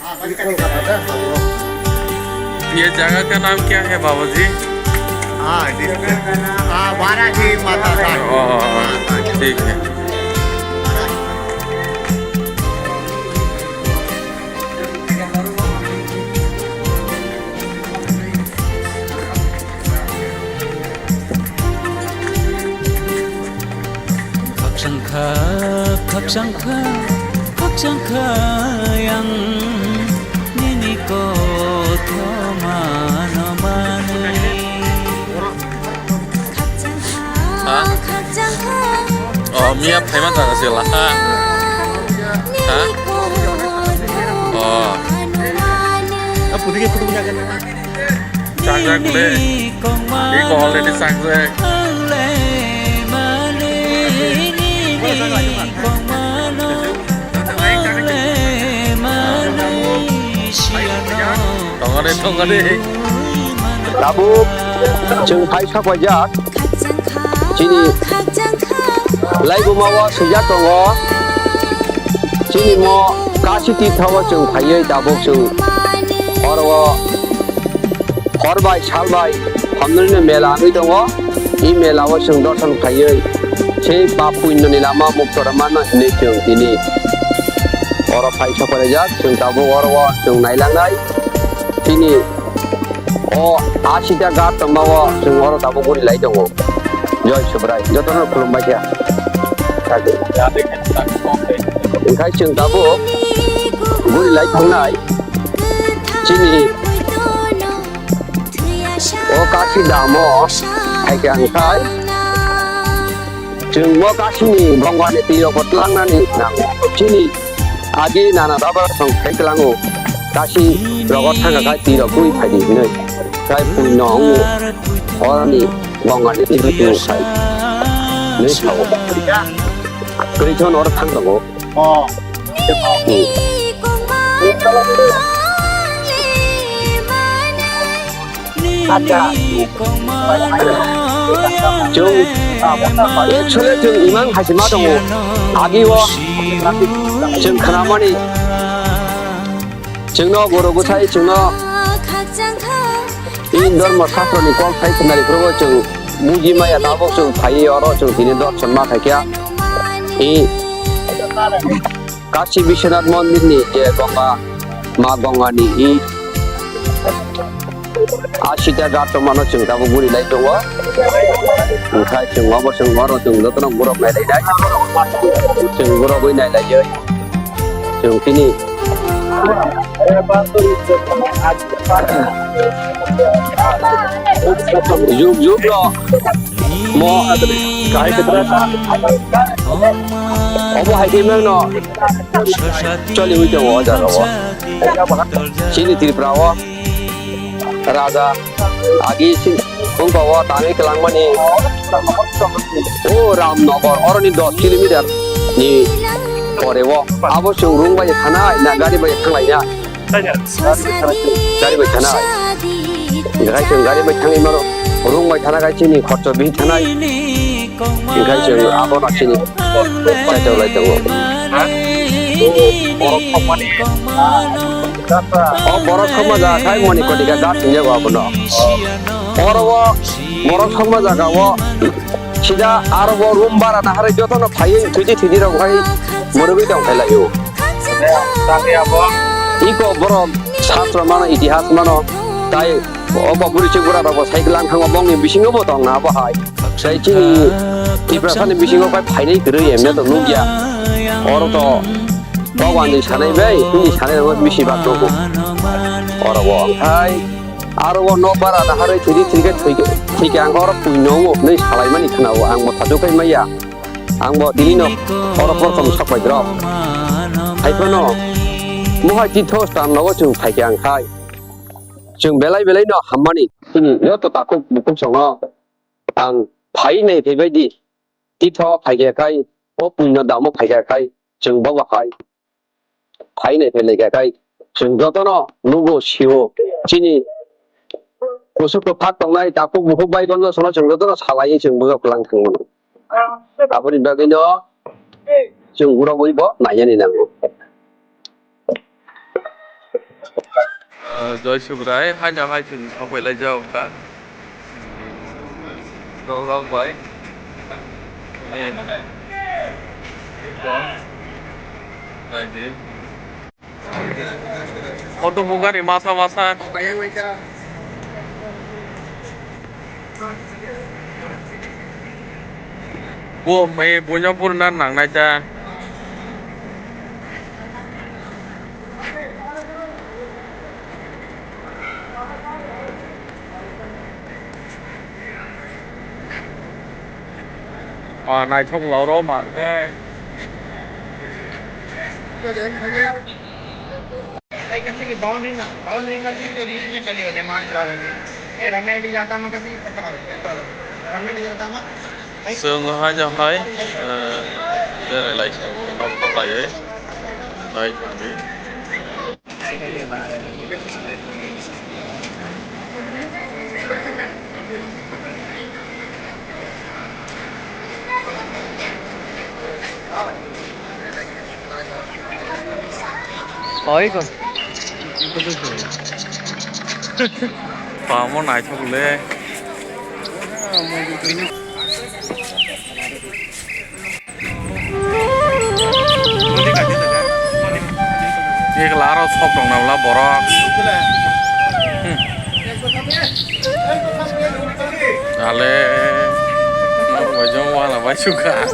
ये जगह का नाम क्या है बाबा जी? वाराणसी माता का। ठीक है। Khakshangkha yang nini ko thomano mani. Oh, Mia Paiman tak sih lah. Oh. Putih putih punya kan? Sangat deh. Ini already sangat. Tongade. Dabuk jeung pai sakwajak sini lai gumawa sejak tongo sini mo kasi tithawa jeung phaiye dabuk jeung orwa horbai salbai hamnulne mela ami tongo I melawa jeung dorsan phaiye sei bapuinni lama muktoramana hine jeung tini ora phai sakwajak jeung dabuk orwa jeung nailangai sini oh asida gat tamawa jeung oro dabu guri lai dong joy subrai jotono khulumbai ya khai jeung dabu guri lai thangnai chini oh kasi damo hai kyang khai jeung mo kasini bangwane tiro potlangnani nang chini agi nana dabar song khailango kasi rogot thanga khai tiro kui phai ni cái phun nón ở đây ngon ngon đi đi đi sai lấy sầu cái cho nó thăng được không? chung actually chung imang 하지마 동호 아기와 chung khramani chung nó 뭐라고 사이 chung nó 이 normal 사프로니 꼭 파이트나리 그러고 좀 무지마야 나복 좀 파이 여러 좀 디네도 전마 할게야 이 같이 비셔낫 먼디니 제 건가 마건가니 이 아시다 가토 마노 좀 다보 부리 라이 좀 와. khai 좀 와버 좀 와로 좀 너도 물어 내 라이 좀 물어 보이 내 라이 좀 피니 giúp lo mo cái terasa apa hai game no cho liu cho wo ja lo sini tiri prawa raja agi sin kung bawa tame kelang mani oh ramnagar oroni 10 km ni korewo abo sung rung bai thana na gari bai thanglai na gari bai thana gai sung gari bai thangai maro rung bai thana gai chini khorcho bi thana gai sung abo na chini pai chau lai tawo borok khamaja khai moni kodiga gat hinja go abono orowo borok khamaja ga wo sida arbo room bara na hare jotono phai thuji thidi ro khai মরবি দং খাইলায়ো তাকে আবো eco বড় শাস্ত্র মানে ইতিহাস মানে তাই অবপুরিচে গুড়া দাবো সাইকেলাং থাঙ্গ বংনি বিসিংও বো দং না বাহাই সাইচিনি টিপ্রাসানি বিসিংও পাই ফাইনাই গরৈ এমনে তো নুগিয়া অর তো ভগবাননি সানাই bai নি সানাই ro বিসি বাত দো অর বো হাই আরো ন বারা না হারে থিরি থিকে থিকে আং অর পুইনো नै সালাই মানি খানাও আং মো থাজোkai মাইয়া आंबो दिलिनो अरफोर सम सफायद्र हाइफोनो मोहाय तिथोस ताम नगो जों फाइके आं खाय जों बेलाय बेलायनो हाममानि तिनि यत ताको बुकुम संनो आं फाइ नै फैबायदि तिथो फाइके खाय ओ पुन्य दामो फाइके खाय जों बावा खाय फाइ नै फैलायके खाय जों जतनो नुगो सिओ तिनि गोसोखौ फाक दंनाय ताको बुकुम बायगन सनो जों जतनो सालायै जों बुगाखलां थांमोन 아버님 나게요 좀 울어보이고 나연이 나고 Rồi sụp đấy, 220 không phải là dầu cả. Go go vậy. Nên. Đây đi. Auto buka di masa-masa. Gua may punya purna nang na cha. Này thông lầu đó mà cái xương nó hai cho thấy đây là lấy nó có tay ấy đây Khói còn. và món này thông lệ cái lá nó sọc trong nào lá bỏ ra ale nó phải trong qua là vài chục cả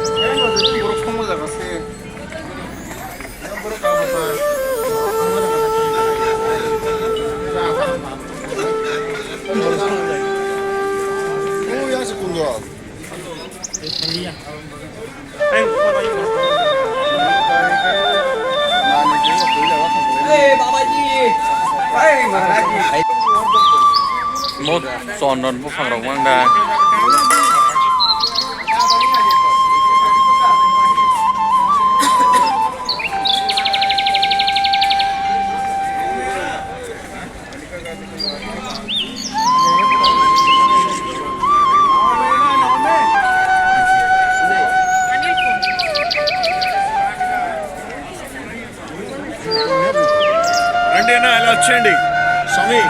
một son non phúc phẳng đồng mang đà రండినా ఇలా వచ్చేయండి స్వామి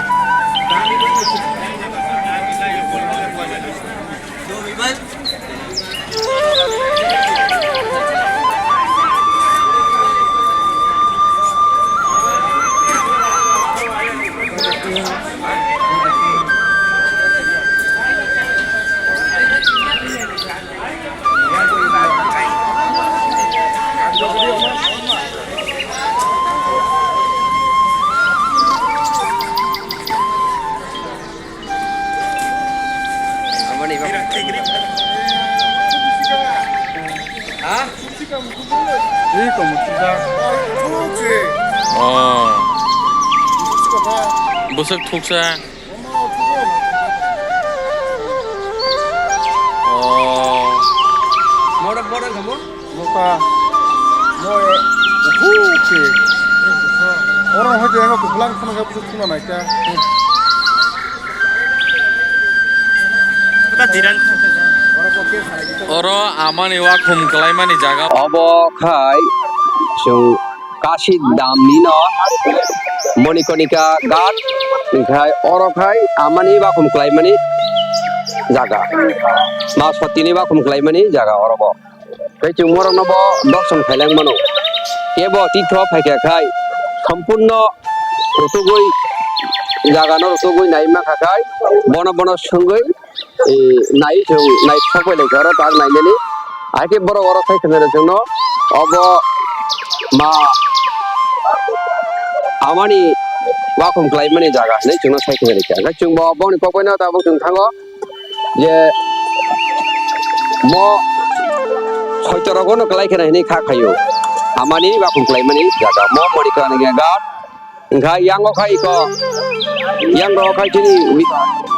이거 묻히자 무슨 툭사 뭐라 가뭐? 뭐가 뭐에 오케이 orang hoje yang aku pulang sama kamu cuma mereka kita tidak 어러 아마니와 곰클라이마니 자가 অবখাই जों काशी दामनि न मणिकर्णिका घाट ओमफ्राय अरखाय आमानि बाखुम क्लाइमानि जागा मा सतिनि बाखुम क्लाइमानि जागा अरब ओमफ्राय जों मरनब दर्शन खायलांमानो केब तीर्थ फायखाखाय सम्पूर्ण रतुगै जागानो रतुगै नायमा खाखाय बन बन संगै नाय जों नाय सफैलाय घर ताग नायनानै आके बर बर सायखोनो जोंनो अब मा आमानि वाखम क्लाइमानि जागा नै जोंनो सायखोनो ओमफ्राय जों बावनि पपयना दाबो जों थाङो जे म सयतरगनो क्लाइखोनानै खाखायो आमानि वाखम क्लाइमानि जागा म मणिकर्णिका घाट ओमफ्राय यांगखाय को यांगखाय तिनि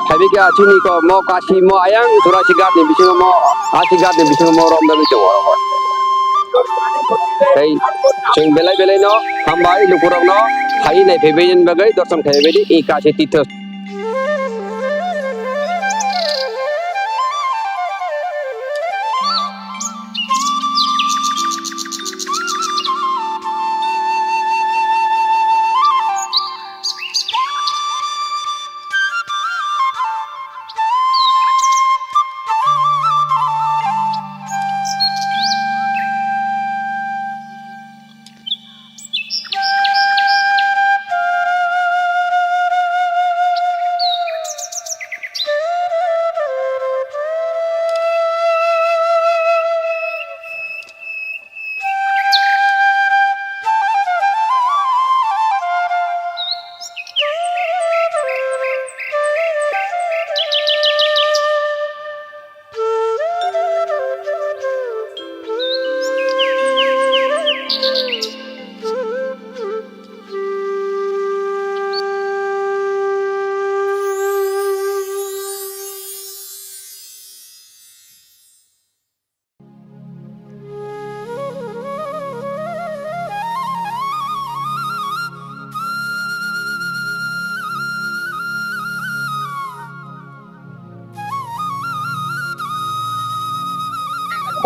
Habika sini ko mau kasih mau ayang surasi gad ni bising mau asih gad ni bising mau rom dari Jawa orang. Hey, sing belai no, hambai lukurang no, hari ni pebejin bagai dorsam kaya bedi ikasih titus.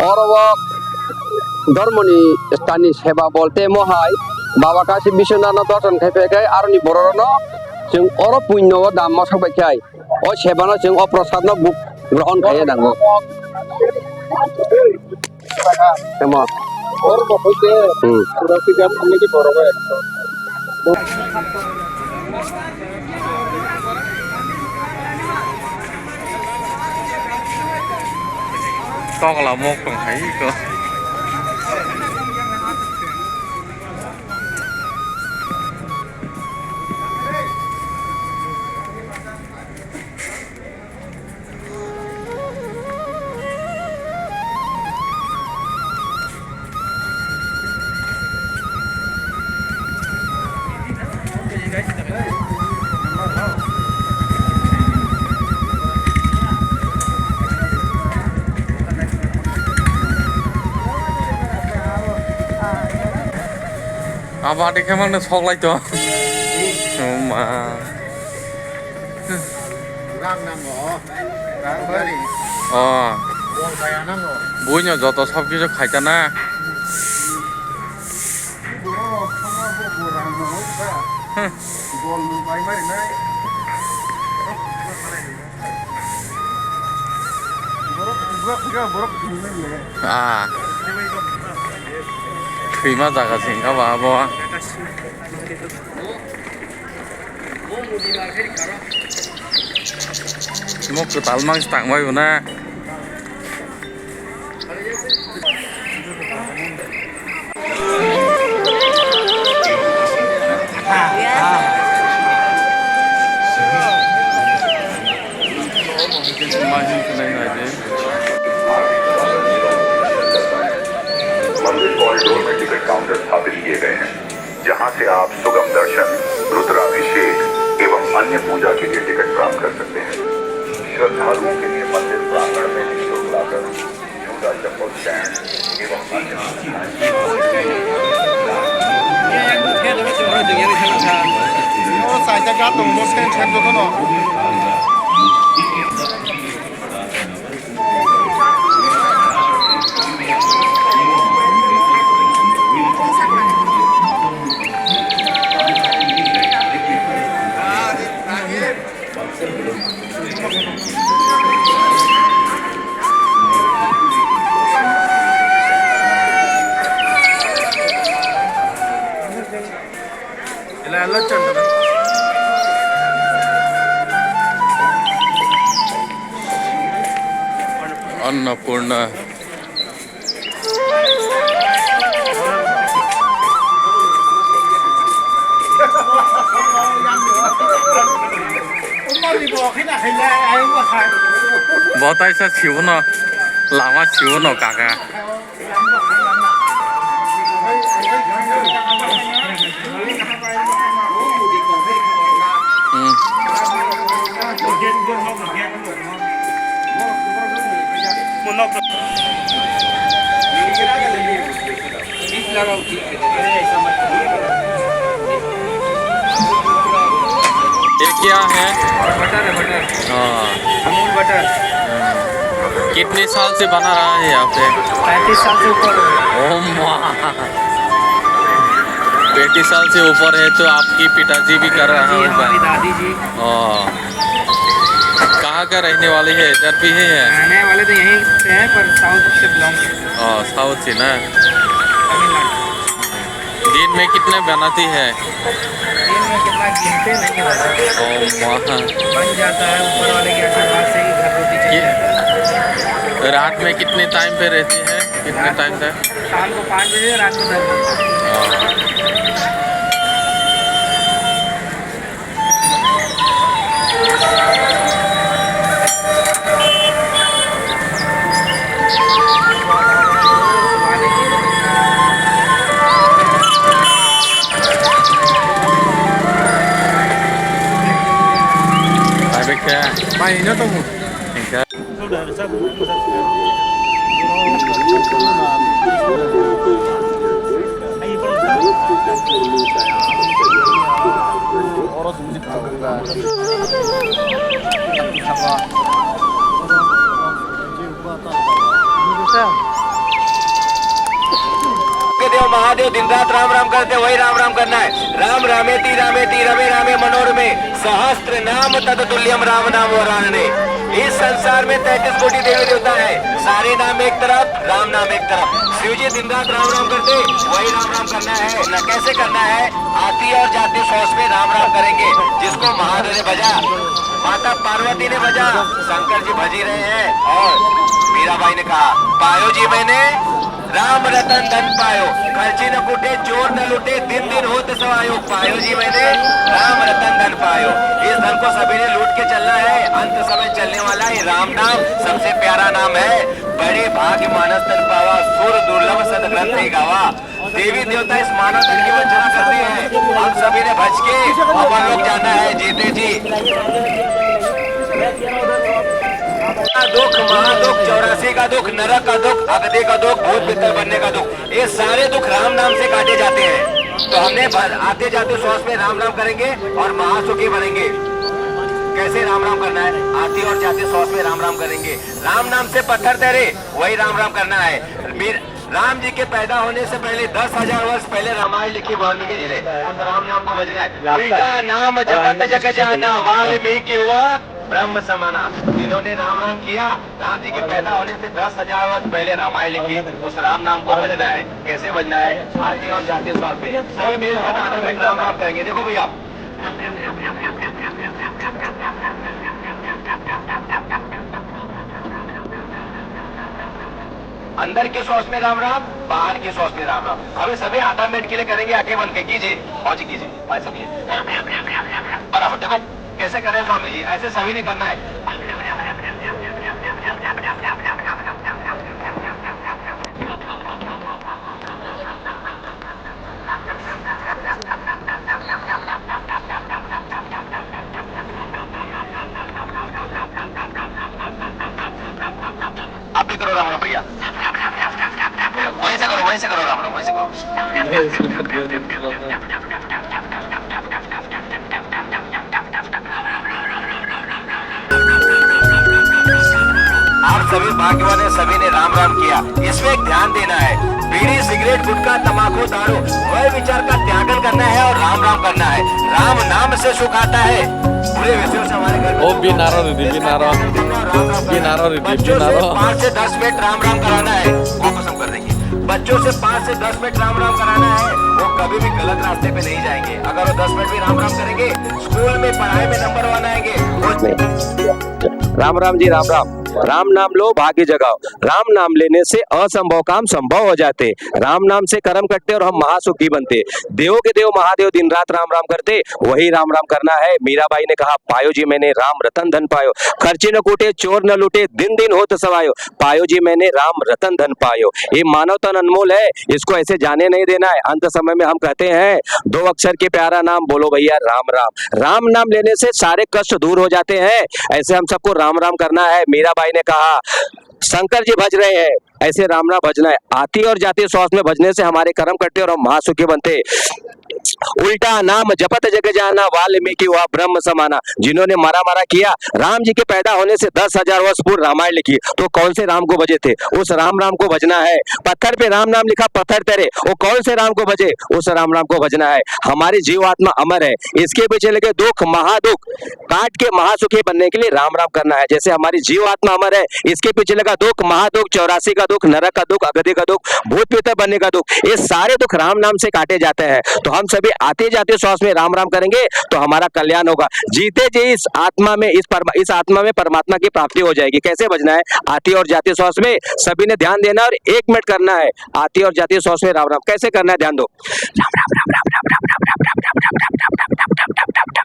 और धर्मनि स्थाननि सेवा बलते महाय बाबा काशी विश्वनाथ दर्शन खायफाय आरनि बरनो जों अर पुण्य दाम सबायखाय अ सेबानो जों अप्रसाद book ग्रहण खायो दांगो एमा और बहुत सुरक्षित जब हमने के बरोबर है to là một còn thấy cơ apa adik emang nih sok lagi tuh cuma rang nang rang bari oh wong kaya nang bunya joto sab kisu খাইতানা bol bay mari nai borok ah terima jaga singga bawa cuma ketal mang stang mai una मंदिर corridor में ticket counter स्थापित किए गए हैं जहां से आप सुगम दर्शन रुद्राभिषेक एवं अन्य पूजा के लिए टिकट प्राप्त कर सकते हैं श्रद्धालुओं के लिए मंदिर प्रांगण में निःशुल्क लाकर जूता चप्पल स्टैंड एवं अन्य साइड का तुम लोग से छेद दो ना अन्नपूर्णा बहुत ऐसा छिव न लामा छिव न काका ये क्या है? बटर है बटर हाँ अमूल बटर कितने साल से बना रहा है यहाँ पे? 35 साल से ऊपर ओ माँ 35 साल से ऊपर है तो आपकी पिताजी भी कर रहा जी हमारी होगा। दादी जी कहाँ का रहने वाली है? इधर भी है? रहने वाले तो यहीं से हैं पर साउथ से बिलोंग साउथ से ना। तमिलनाडु दिन में कितने बनाती है? दिन में कितना गिनते नहीं है ओ माँ बन जाता है ऊपर वाले के आशीर्वाद से ही घर रोटी चल जाता है रात में कितने टाइम पे रहती है? कितने टाइम तक? शाम को 5 बजे रात को 10 बजे mày nó tông 얼어 움직여. 잡아. महादेव दिन रात राम राम करते, वही राम राम करना है। राम रामेति रामेति रमे रामे मनोरमे सहस्त्र नाम तत्तुल्यम राम नाम वरानने। इस संसार में 33 कोटि देवी देवता है, सारे नाम एक तरफ, राम नाम एक तरफ। शिव जी दिन रात राम राम करते, वही राम राम करना है। न कैसे करना है? आती और जाती सौस में राम राम करेंगे। जिसको महादेव ने भजा, माता पार्वती ने भजा, शंकर जी भजी रहे हैं। और मीराबाई ने कहा, पायो जी मैंने राम रतन धन पायो, खर्ची न कूटे चोर न लूटे, दिन दिन होत सवायो। पायो जी मैंने राम रतन धन पायो। इस धन को सभी ने लूट के चलना है। अंत समय चलने वाला ये राम नाम सबसे प्यारा नाम है। बड़े भाग्य मानस तन पावा, सुर दुर्लभ सदग्रंथ ही गावा। देवी देवता इस मानव तन की वंचना करते हैं। हम सभी ने भज के अपन लोग जाना है जीते जी। दुख, महादुख, 84 का दुख, नरक का दुख, अगदे का दुख, भूत पितर बनने का दुख, ये सारे दुख राम नाम से काटे जाते हैं। तो हमने आते जाते श्वास में राम राम करेंगे और महासुखी बनेंगे। कैसे राम राम करना है? आते और जाते श्वास में राम राम करेंगे। राम नाम से पत्थर तैरे, वही राम राम करना है। राम जी के पैदा होने से पहले 10,000 वर्ष पहले रामायण लिखी वाल्मीकि जी ने। राम नाम को बजना है। उनका नाम जपत जग जाना, वाल्मीकि हुआ ब्रह्म समाना। जिन्होंने राम नाम किया, राम जी के पैदा होने से 10,000 वर्ष पहले रामायण लिखी, उस राम नाम को बजना है। कैसे बजना है? आते और जाते स्वाद में सभी मेरे राम नाम करेंगे। देखो भैया, अंदर के श्वास में राम राम, बाहर के श्वास में राम राम। अभी सभी आधा मिनट के लिए करेंगे। आंखें बंद के कीजिए और जी कीजिए बराबर। देखो कैसे करें स्वामी जी, ऐसे सभी ने करना है। आप भी करो राम राम भैया, वहीं से करो राम राम, वहीं से करो। आप सभी भाग्यवान है, सभी ने राम राम किया। इसमें एक ध्यान देना है, बीड़ी सिगरेट गुटखा तंबाकू दारू वह विचार का त्यागन करना है और राम राम करना है। राम नाम से सुख आता है। पूरे विषयों से हमारे घर ओ बिनारो दीदी, बिनारो दीदी, 5 से 10 मिनट राम राम कराना है, वो पसंद कर देंगे। बच्चों से 5 से 10 मिनट राम राम कराना है, वो कभी भी गलत रास्ते पे नहीं जाएंगे। अगर वो 10 मिनट भी राम राम करेंगे, स्कूल में पढ़ाई में नंबर 1 आएंगे। राम राम जी, राम राम। राम नाम लो, भाग्य जगाओ। राम नाम लेने से असंभव काम संभव हो जाते। राम नाम से कर्म करते और हम महासुखी बनते। देवों के देव महादेव दिन रात राम राम करते, वही राम राम करना है। मीराबाई ने कहा, पायो जी मैंने राम रतन धन पायो, खर्ची न कूटे चोर न लूटे, दिन दिन होत सवायो। पायो जी मैंने राम रतन धन पायो। ये मानव तन अनमोल है, इसको ऐसे जाने नहीं देना है। अंत समय में हम कहते हैं 2 अक्षर के प्यारा नाम बोलो भैया, राम राम। राम नाम लेने से सारे कष्ट दूर हो जाते हैं। ऐसे हम सबको राम राम करना है। मीराबाई ने कहा, शंकर जी भज रहे हैं, ऐसे राम नाम भजना है। आती और जाती श्वास में भजने से हमारे कर्म कटते और हम महासुखी बनते। उल्टा नाम जपत जग जाना, वाल्मीकि हुआ ब्रह्म समाना। जिन्होंने मारा मारा किया, राम जी के पैदा होने से 10,000 वर्ष पूर्व रामायण लिखी, तो कौन से राम को भजे थे? उस राम राम को भजना है। पत्थर पे राम नाम लिखा, पत्थर तेरे, वो कौन से राम को भजे? उस राम राम को भजना है। हमारी जीवात्मा अमर है, इसके पीछे लगे दुख महादुख काट के महासुखी बनने के लिए राम राम करना है। जैसे हमारी जीवात्मा अमर है, इसके पीछे लगा दुख महादुख, 84 का दुख, नरक का दुख, अगदे का दुख, भूत पितर बनने का दुख, ये सारे दुख राम नाम से काटे जाते हैं। तो हम सभी आते जाते श्वास में राम राम करेंगे तो हमारा कल्याण होगा। जीते जी इस आत्मा में इस आत्मा में परमात्मा की प्राप्ति हो जाएगी। कैसे बजना है? आती और जाती श्वास में सभी ने ध्यान देना और 1 मिनट करना है। आती और जाती श्वास में राम राम कैसे करना है, ध्यान दो। राम राम राम राम राम राम राम राम राम राम राम राम राम राम राम राम राम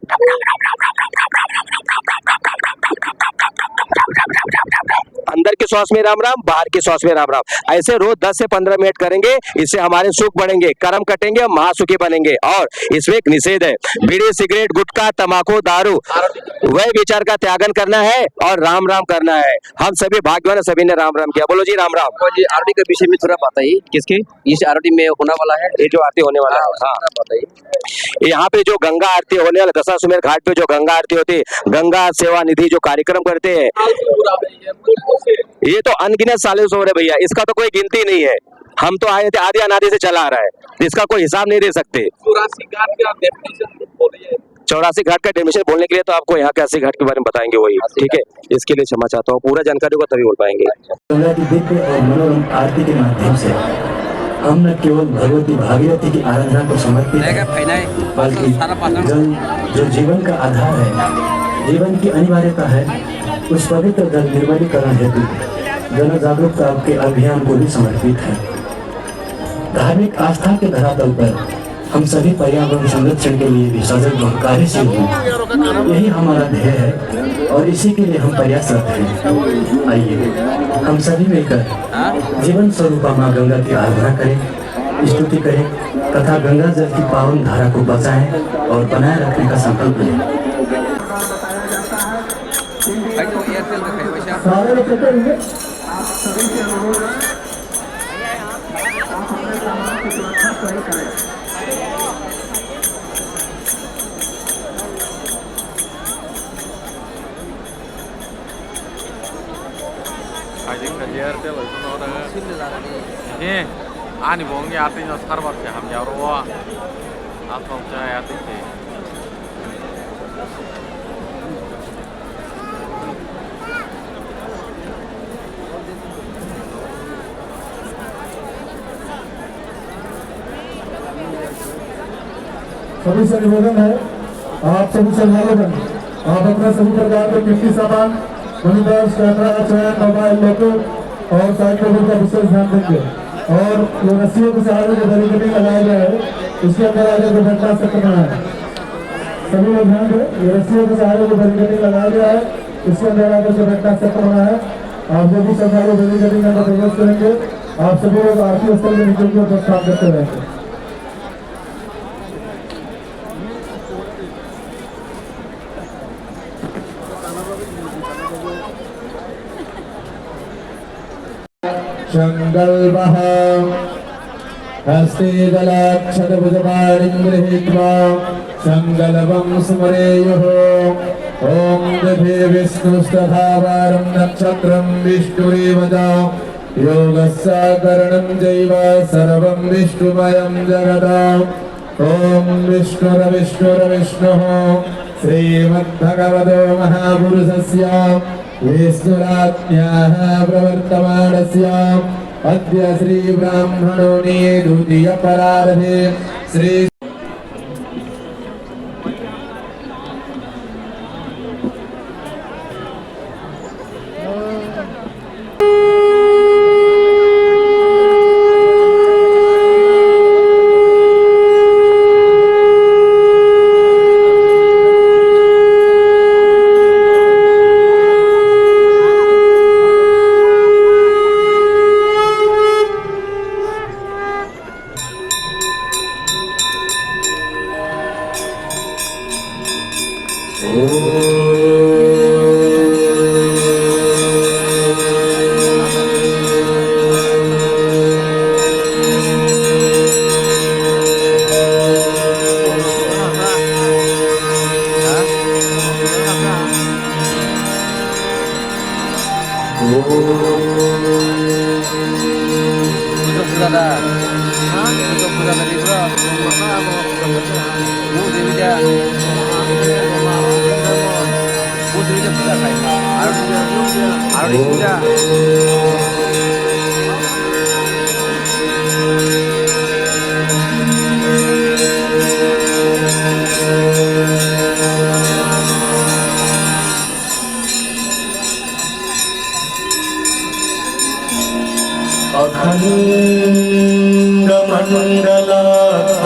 राम राम अंदर के श्वास में राम राम, बाहर के श्वास में राम राम। ऐसे रोज 10 से 15 मिनट करेंगे, इससे हमारे सुख बढ़ेंगे, कर्म कटेंगे, महासुखी बनेंगे। और इसमें एक निषेध है, बीड़ी सिगरेट गुटखा तंबाकू दारू वह विचार का त्यागन करना है और राम राम करना है। हम सभी भाग्यवान, सभी ने राम राम किया। बोलो जी राम राम। जी आरती के विषय में थोड़ा बताइए, किसकी? इस आरती में होने वाला है, ये जो आरती होने वाला है, हाँ बताइए। यहाँ पे जो गंगा आरती होने वाला, दशाश्वमेध घाट पे जो गंगा आरती होती है, गंगा सेवा निधि जो कार्यक्रम करते हैं, ये तो अनगिनत सालों से हो रहे भैया, इसका तो कोई गिनती नहीं है। हम तो आए थे आधी अनादि से चला आ रहा है, इसका कोई हिसाब नहीं दे सकते। 84 घाट का डेफिनेशन बोलने के लिए तो आपको यहाँ के 80 घाट के बारे में बताएंगे वही, ठीक है। इसके लिए क्षमा चाहता हूँ, पूरा जानकारी होगा तभी बोल पाएंगे। गंगा की दिव्य और मनोरम आरती के माध्यम से हम न केवल भगवती भागीरथी की आराधना को समर्पित हैं, बल्कि जल जो जीवन का आधार है, जीवन की अनिवार्यता है, उस पवित्र जल निर्मलीकरण हेतु जन जागरूकता के अभियान को भी समर्पित है। धार्मिक आस्था के धरातल पर हम सभी पर्यावरण संरक्षण के लिए भी सजग और कार्यशील हैं। यही हमारा ध्येय है और इसी के लिए हम प्रयासरत हैं। आइए हम सभी मिलकर जीवन स्वरूपा माँ गंगा की आराधना करें, स्तुति करें तथा गंगा जल की पावन धारा को बचाएं और बनाए रखने का संकल्प लें। 아니 뭔게 아뜨냐 살아봤지 함야로와 아빠자야 아뜨지 सभी से निवेदन है, आप सभी से निवेदन, आप अपना सभी प्रकार के कीमती सामान, मॉनिटर्स, कैमरा, चैन, मोबाइल, लैपटॉप और साइकिल का विशेष ध्यान देंगे। और ये रस्सियों के सहारे जो बैरिकेडिंग लगाया गया है, इसके अंदर आगे दुर्घटना क्षेत्र बना है। सभी लोग ध्यान दें, ये रस्सियों के सहारे जो बैरिकेडिंग लगाया गया है, इसके अंदर आगे दुर्घटना क्षेत्र बना है। आप जो भी श्रद्धालु बैरिकेडिंग के अंदर प्रवेश करेंगे, आप सभी लोग आरती स्थल में निकल के प्रस्थान करते रहेंगे। शंगल्वः हस्ते जलाक्षतभुजपाणिं गृहीत्वा शंगलवं स्मरेयुः। ॐ दधे विष्णुस्तथा वारं नक्षत्रं विष्णुरेव च योगस्साकरणं चैव सर्वं विष्णुमयं जगत्। ॐ विष्णुर्विष्णुर्विष्णुः श्रीमद्भगवतो महापुरुषस्य विष्णुराज्ञाः प्रवर्तमानस्य अद्य श्री ब्राह्मणोनि द्वितीय परार्धे श्री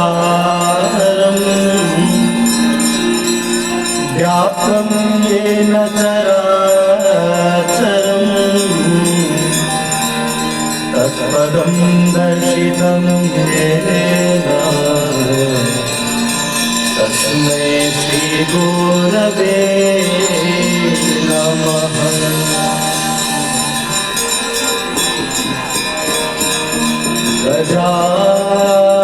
अखण्डमण्डलाकारं व्याप्तं येन चराचरं तत्पदं दर्शितं येन तस्मै श्रीगुरवे नमः। गजाननं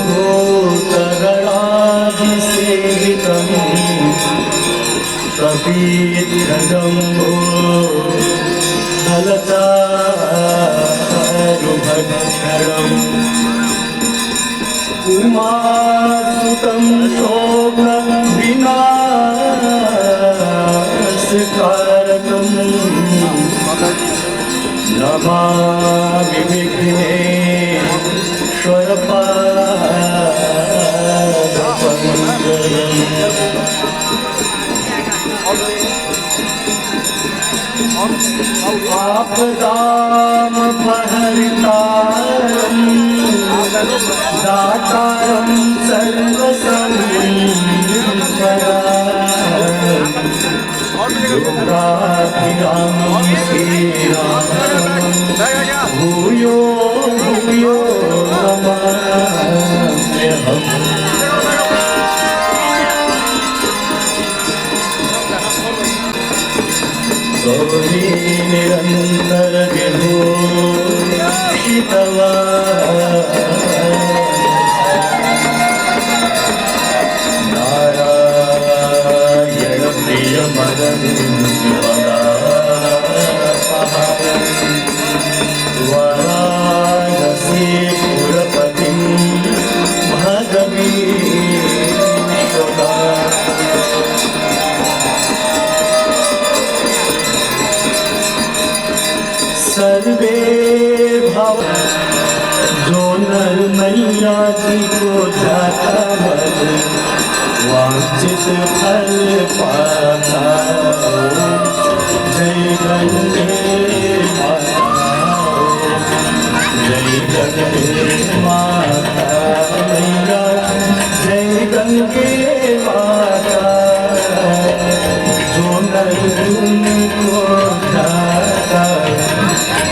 भूतगणाधिसेवितं कपीध्वजं भूतलचारुभक्षं उमासुतं शोक विनाशकारकं नमामि विघ्नेश्वरपादपङ्कजम् आपदाम पहरितारं दातारं सर्वसंपदां लोकाभिरामं श्रीरामं भूयो भूयो नमाम्यहम्। गौरी निरंतर विभूषितवा नारायण प्रिय मदन वाराणसी पुरपतिं भगवीश्वरा सर्वे भाव जो नर मैया जी को जाता मन वांछित फल पाता। जय गंगे माता, जय गंगे माता मैया, जय गंगे माता। जो नर तुमको जाता,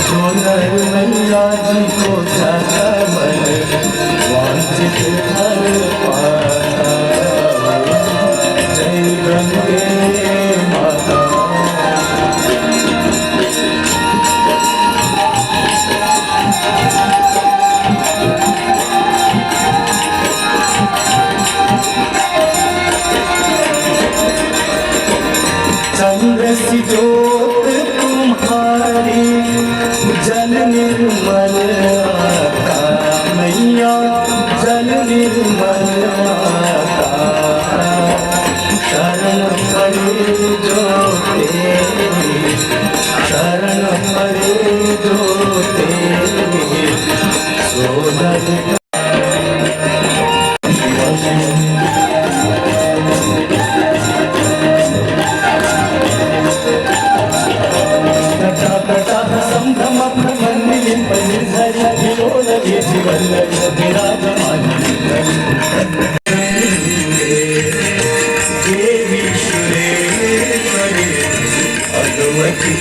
जो नर मैया जी को जाता मन वांछित फल पाता। जय गंगे माता। चंद्र सी ज्योत तुम्हारी जल निर्मल आता मैया, जल निर्मल आता। शरण पड़े जो तेरी, शरण पड़े जो तेरी सोदर देवी सुरेश्वरी भगवती